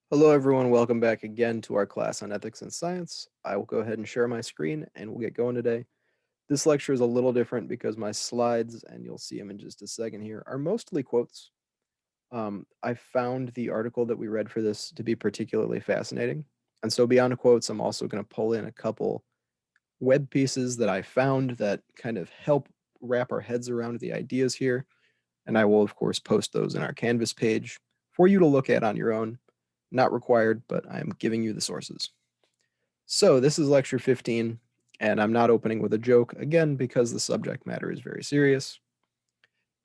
Hello, everyone. Welcome back again to our class on ethics and science. I will go ahead and share my screen and we'll get going today. This lecture is a little different because my slides, and you'll see them in just a second here, are mostly quotes. I found the article that we read for this to be particularly fascinating. And so beyond quotes, I'm also going to pull in a couple web pieces that I found that kind of help wrap our heads around the ideas here. And I will, of course, post those in our Canvas page for you to look at on your own. Not required, but I'm giving you the sources. So this is lecture 15, and I'm not opening with a joke, again, because the subject matter is very serious.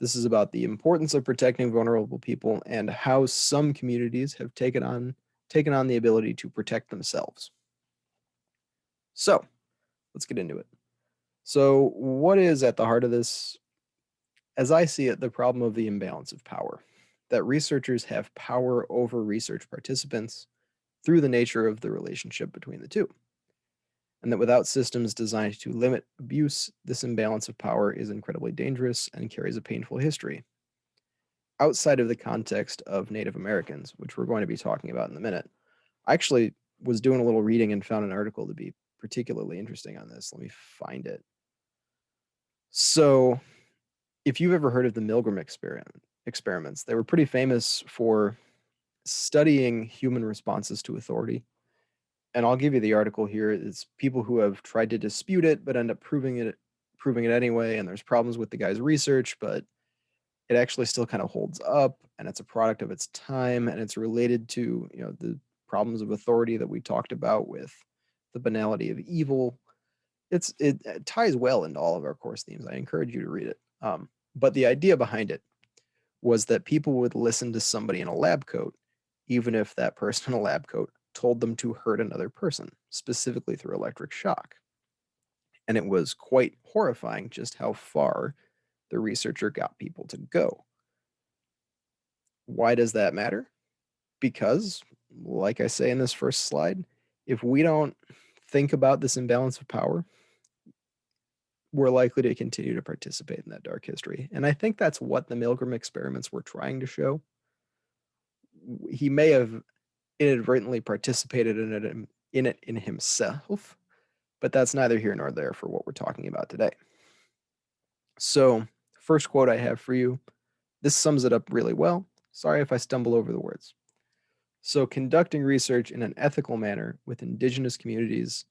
This is about the importance of protecting vulnerable people and how some communities have taken on the ability to protect themselves. So let's get into it. So what is at the heart of this? As I see it, the problem of the imbalance of power, that researchers have power over research participants through the nature of the relationship between the two, and that without systems designed to limit abuse, this imbalance of power is incredibly dangerous and carries a painful history. Outside of the context of Native Americans, which we're going to be talking about in a minute, I actually was doing a little reading and found an article to be particularly interesting on this. Let me find it. So, if you've ever heard of the Milgram experiments, they were pretty famous for studying human responses to authority. And I'll give you the article here. It's people who have tried to dispute it but end up proving it anyway, and there's problems with the guy's research, but it actually still kind of holds up, and it's a product of its time, and it's related to, the problems of authority that we talked about with the banality of evil. It ties well into all of our course themes. I encourage you to read it. But the idea behind it was that people would listen to somebody in a lab coat, even if that person in a lab coat told them to hurt another person, specifically through electric shock. And it was quite horrifying just how far the researcher got people to go. Why does that matter? Because, like I say in this first slide, if we don't think about this imbalance of power, we're likely to continue to participate in that dark history. And I think that's what the Milgram experiments were trying to show. He may have inadvertently participated in it himself, but that's neither here nor there for what we're talking about today. So, first quote I have for you, this sums it up really well. Sorry if I stumble over the words. So, conducting research in an ethical manner with indigenous communities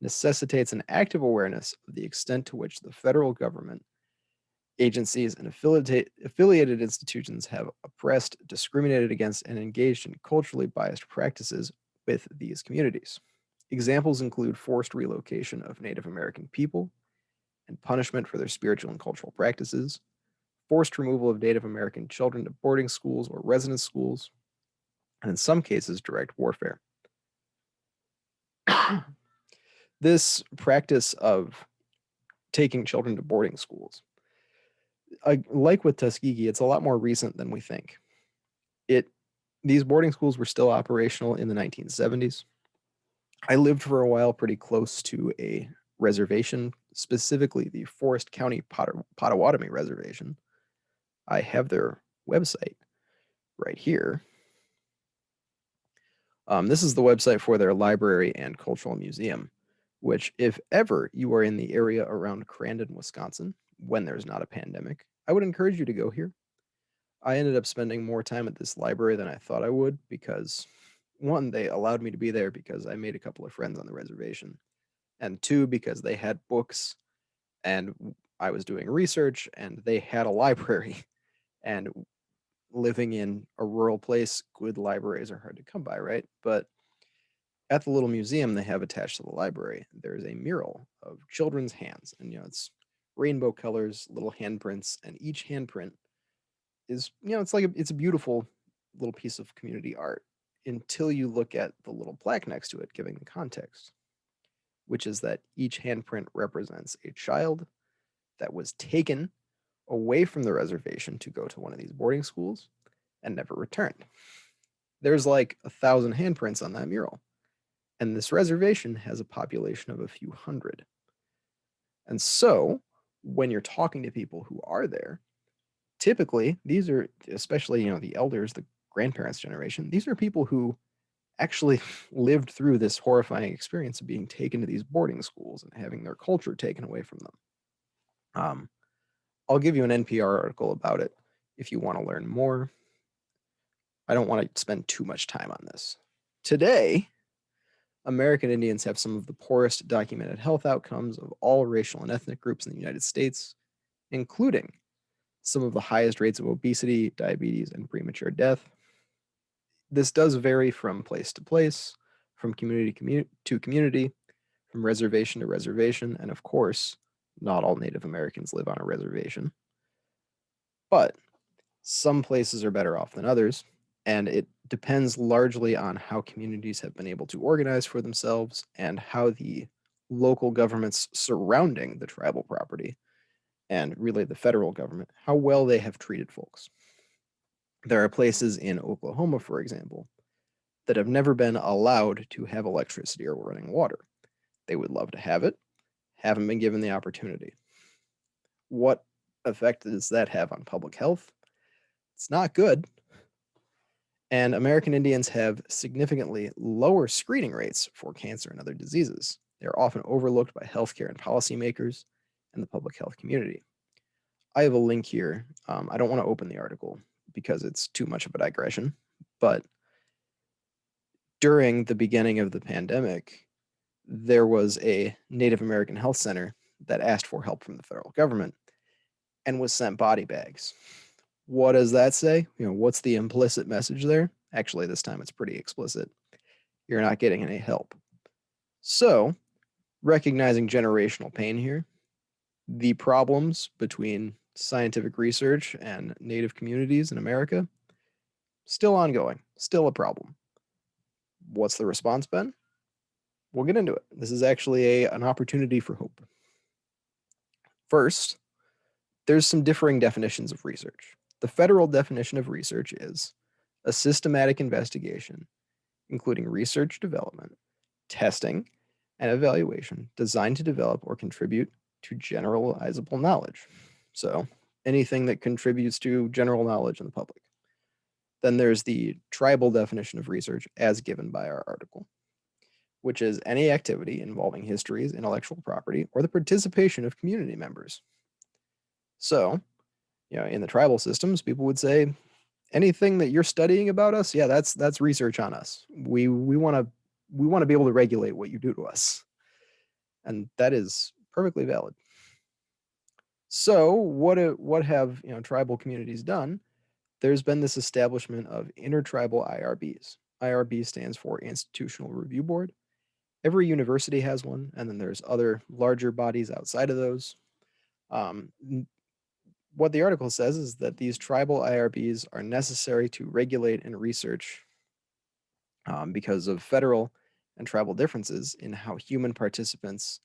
necessitates an active awareness of the extent to which the federal government, agencies, and affiliated institutions have oppressed, discriminated against, and engaged in culturally biased practices with these communities. Examples include forced relocation of Native American people and punishment for their spiritual and cultural practices, forced removal of Native American children to boarding schools or residence schools, and in some cases, direct warfare. This practice of taking children to boarding schools, like with Tuskegee, it's a lot more recent than we think. These boarding schools were still operational in the 1970s. I lived for a while pretty close to a reservation, specifically the Forest County Potawatomi Reservation. I have their website right here. This is the website for their library and cultural museum, which, if ever you are in the area around Crandon, Wisconsin, when there's not a pandemic, I would encourage you to go here. I ended up spending more time at this library than I thought I would because, one, they allowed me to be there because I made a couple of friends on the reservation, and two, because they had books and I was doing research and they had a library. And living in a rural place, good libraries are hard to come by, right? But at the little museum they have attached to the library, there's a mural of children's hands, and it's rainbow colors, little handprints, and each handprint is, it's a beautiful little piece of community art until you look at the little plaque next to it giving the context, which is that each handprint represents a child that was taken away from the reservation to go to one of these boarding schools and never returned. There's like 1,000 handprints on that mural, and this reservation has a population of a few hundred. And so, when you're talking to people who are there, typically these are, especially the elders, the grandparents generation, these are people who actually lived through this horrifying experience of being taken to these boarding schools and having their culture taken away from them. Um, I'll give you an NPR article about it if you want to learn more. I don't want to spend too much time on this. Today, American Indians have some of the poorest documented health outcomes of all racial and ethnic groups in the United States, including some of the highest rates of obesity, diabetes, and premature death. This does vary from place to place, from community to community, from reservation to reservation, and of course, not all Native Americans live on a reservation. But some places are better off than others, and it depends largely on how communities have been able to organize for themselves and how the local governments surrounding the tribal property and really the federal government, how well they have treated folks. There are places in Oklahoma, for example, that have never been allowed to have electricity or running water. They would love to have it, haven't been given the opportunity. What effect does that have on public health? It's not good. And American Indians have significantly lower screening rates for cancer and other diseases. They're often overlooked by healthcare and policymakers and the public health community. I have a link here. I don't want to open the article because it's too much of a digression, but during the beginning of the pandemic, there was a Native American health center that asked for help from the federal government and was sent body bags. What does that say? What's the implicit message there? Actually, this time it's pretty explicit. You're not getting any help. So, recognizing generational pain here, the problems between scientific research and Native communities in America, still ongoing, still a problem. What's the response been? We'll get into it. This is actually an opportunity for hope. First, there's some differing definitions of research. The federal definition of research is a systematic investigation, including research development, testing, and evaluation designed to develop or contribute to generalizable knowledge. So, anything that contributes to general knowledge in the public. Then there's the tribal definition of research as given by our article, which is any activity involving histories, intellectual property, or the participation of community members. So, in the tribal systems, people would say anything that you're studying about us, yeah, that's research on us. We want to be able to regulate what you do to us. And that is perfectly valid. So, what have, tribal communities done? There's been this establishment of intertribal IRBs. IRB stands for Institutional Review Board. Every university has one, and then there's other larger bodies outside of those. What the article says is that these tribal IRBs are necessary to regulate and research because of federal and tribal differences in how human participants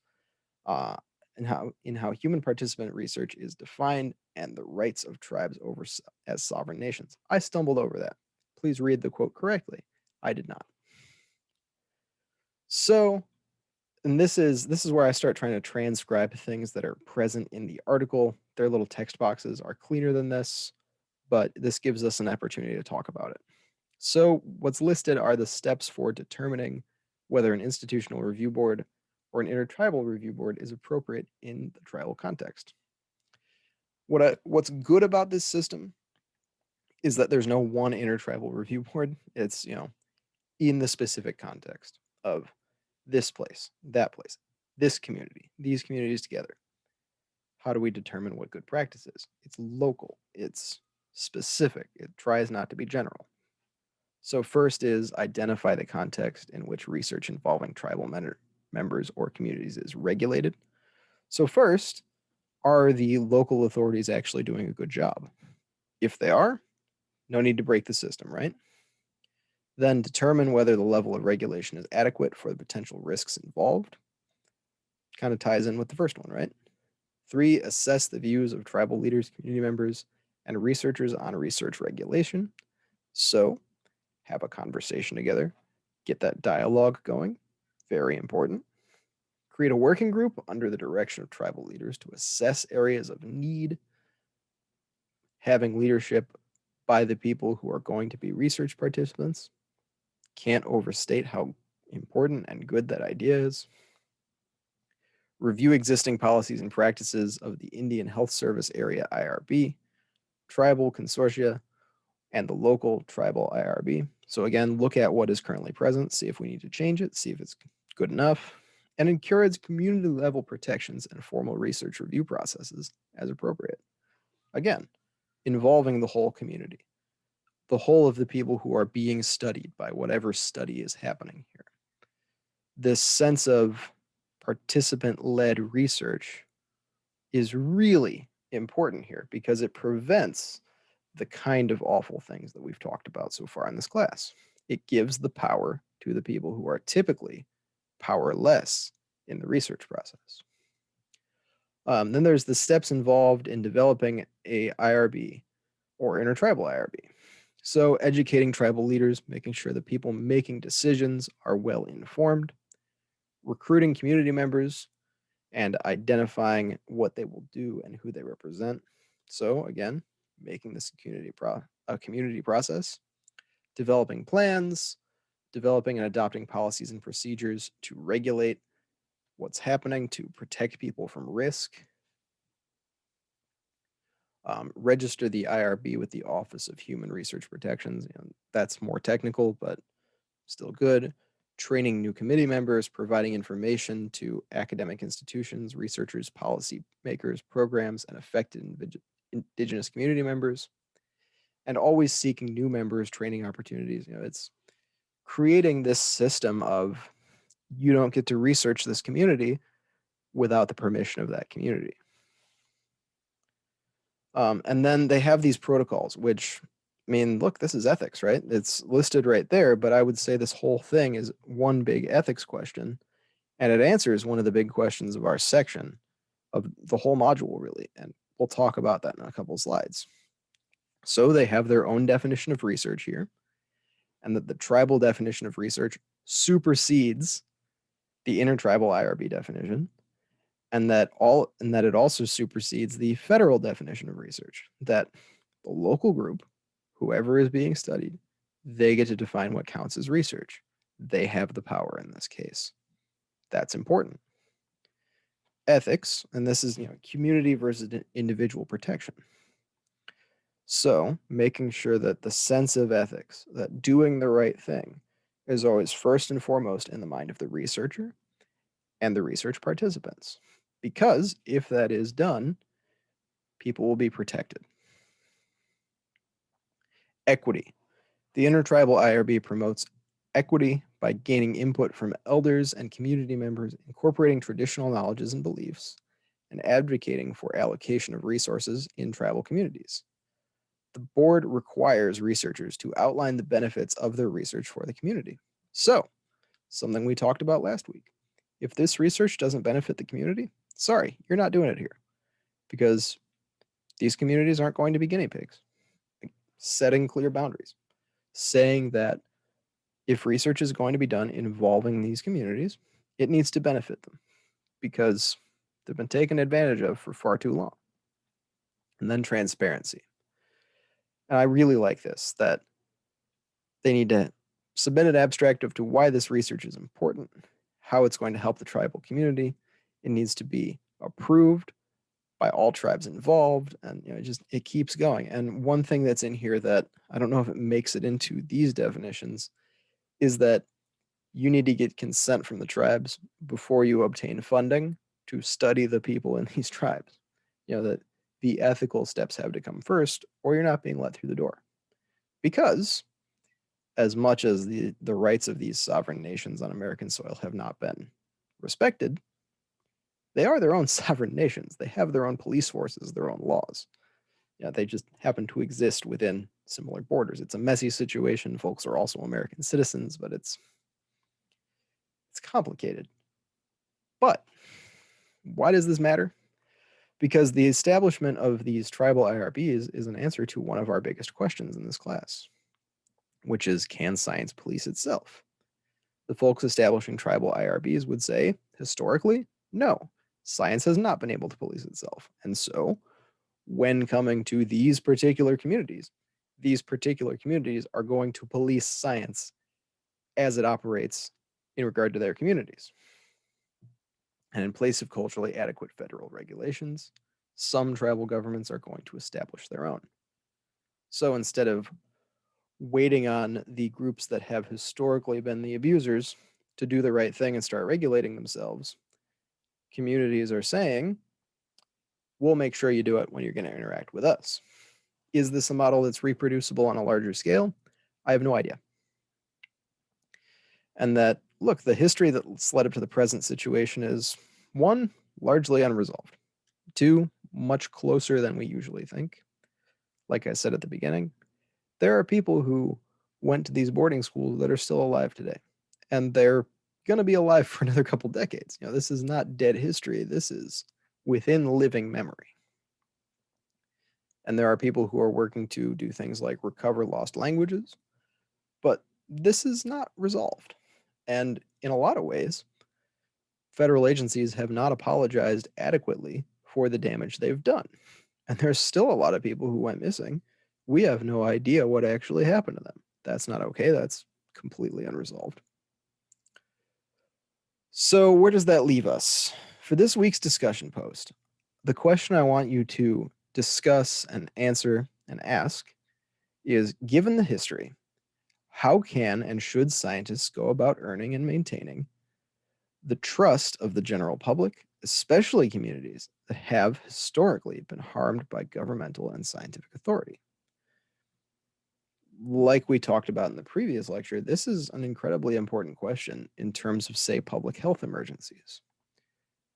how human participant research is defined and the rights of tribes over as sovereign nations. I stumbled over that. Please read the quote correctly. I did not. So, and this is where I start trying to transcribe things that are present in the article. Their little text boxes are cleaner than this, but this gives us an opportunity to talk about it. So, what's listed are the steps for determining whether an institutional review board or an intertribal review board is appropriate in the tribal context. What's good about this system is that there's no one intertribal review board. It's, in the specific context of this place, that place, this community, these communities together. How do we determine what good practice is? It's local, it's specific, it tries not to be general. So, first is identify the context in which research involving tribal members or communities is regulated. So, first, are the local authorities actually doing a good job? If they are, no need to break the system, right? Then determine whether the level of regulation is adequate for the potential risks involved. Kind of ties in with the first one, right? 3, assess the views of tribal leaders, community members, and researchers on research regulation. So, have a conversation together, get that dialogue going. Very important. Create a working group under the direction of tribal leaders to assess areas of need. Having leadership by the people who are going to be research participants. Can't overstate how important and good that idea is. Review existing policies and practices of the Indian Health Service Area IRB, tribal consortia, and the local tribal IRB. So again, look at what is currently present, see if we need to change it, see if it's good enough, and encourage community level protections and formal research review processes as appropriate. Again, involving the whole community, the whole of the people who are being studied by whatever study is happening here. This sense of participant-led research is really important here because it prevents the kind of awful things that we've talked about so far in this class. It gives the power to the people who are typically powerless in the research process. Then there's the steps involved in developing a IRB or intertribal IRB. So educating tribal leaders, making sure the people making decisions are well informed, recruiting community members, and identifying what they will do and who they represent. So again, making this a community process, developing plans, developing and adopting policies and procedures to regulate what's happening to protect people from risk, register the IRB with the Office of Human Research Protections. That's more technical, but still good. Training new committee members, providing information to academic institutions, researchers, policy makers, programs, and affected indigenous community members, and always seeking new members, training opportunities. It's creating this system of you don't get to research this community without the permission of that community. And then they have these protocols, which, I mean, look, this is ethics, right? It's listed right there, but I would say this whole thing is one big ethics question, and it answers one of the big questions of our section of the whole module, really. And we'll talk about that in a couple of slides. So they have their own definition of research here, and that the tribal definition of research supersedes the intertribal IRB definition, and that it also supersedes the federal definition of research, that the local group, whoever is being studied, they get to define what counts as research. They have the power in this case. That's important. Ethics, and this is community versus individual protection. So making sure that the sense of ethics, that doing the right thing, is always first and foremost in the mind of the researcher and the research participants. Because if that is done, people will be protected. Equity. The intertribal IRB promotes equity by gaining input from elders and community members, incorporating traditional knowledges and beliefs, and advocating for allocation of resources in tribal communities. The board requires researchers to outline the benefits of their research for the community. So, something we talked about last week. If this research doesn't benefit the community, sorry, you're not doing it here, because these communities aren't going to be guinea pigs. Setting clear boundaries, saying that if research is going to be done involving these communities, it needs to benefit them because they've been taken advantage of for far too long. And then transparency. And I really like this, that they need to submit an abstract of to why this research is important, how it's going to help the tribal community. It needs to be approved by all tribes involved, and it keeps going. And one thing that's in here that I don't know if it makes it into these definitions is that you need to get consent from the tribes before you obtain funding to study the people in these tribes. That the ethical steps have to come first, or you're not being let through the door. Because as much as the rights of these sovereign nations on American soil have not been respected, they are their own sovereign nations. They have their own police forces, their own laws. They just happen to exist within similar borders. It's a messy situation. Folks are also American citizens, but it's complicated. But why does this matter? Because the establishment of these tribal IRBs is an answer to one of our biggest questions in this class, which is, can science police itself? The folks establishing tribal IRBs would say, historically, no, science has not been able to police itself. And so, when coming to these particular communities are going to police science as it operates in regard to their communities. And in place of culturally adequate federal regulations, some tribal governments are going to establish their own. So instead of waiting on the groups that have historically been the abusers to do the right thing and start regulating themselves, communities are saying, we'll make sure you do it when you're going to interact with us. Is this a model that's reproducible on a larger scale? I have no idea. And that, look, the history that's led up to the present situation is one, largely unresolved, two, much closer than we usually think. Like I said at the beginning, there are people who went to these boarding schools that are still alive today, and they're going to be alive for another couple decades. This is not dead history. This is within living memory. And there are people who are working to do things like recover lost languages, but this is not resolved. And in a lot of ways, federal agencies have not apologized adequately for the damage they've done. And there's still a lot of people who went missing. We have no idea what actually happened to them. That's not okay. That's completely unresolved. So, where does that leave us? For this week's discussion post, the question I want you to discuss and answer and ask is, given the history, how can and should scientists go about earning and maintaining the trust of the general public, especially communities that have historically been harmed by governmental and scientific authority? Like we talked about in the previous lecture, this is an incredibly important question in terms of, say, public health emergencies,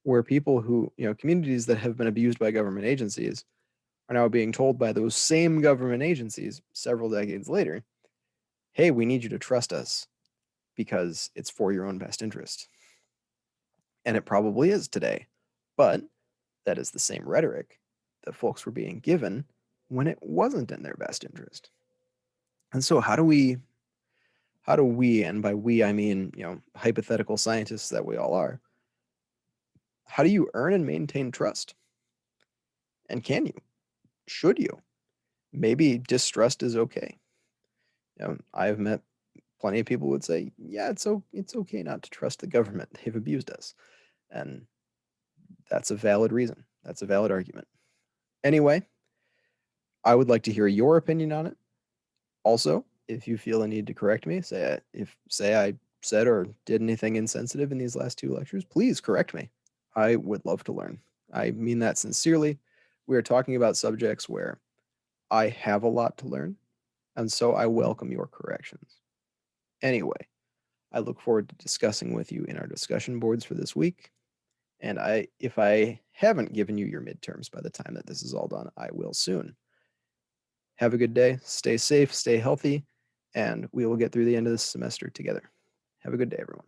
where people who, communities that have been abused by government agencies are now being told by those same government agencies several decades later, hey, we need you to trust us because it's for your own best interest. And it probably is today, but that is the same rhetoric that folks were being given when it wasn't in their best interest. And so how do we, and by we I mean, hypothetical scientists that we all are, how do you earn and maintain trust? And can you? Should you? Maybe distrust is okay. I've met plenty of people who would say, yeah, it's okay not to trust the government. They've abused us. And that's a valid reason. That's a valid argument. Anyway, I would like to hear your opinion on it. Also, if you feel a need to correct me, say I said or did anything insensitive in these last two lectures, please correct me. I would love to learn. I mean that sincerely. We are talking about subjects where I have a lot to learn, and so I welcome your corrections. Anyway, I look forward to discussing with you in our discussion boards for this week. And if I haven't given you your midterms by the time that this is all done, I will soon. Have a good day, stay safe, stay healthy, and we will get through the end of this semester together. Have a good day, everyone.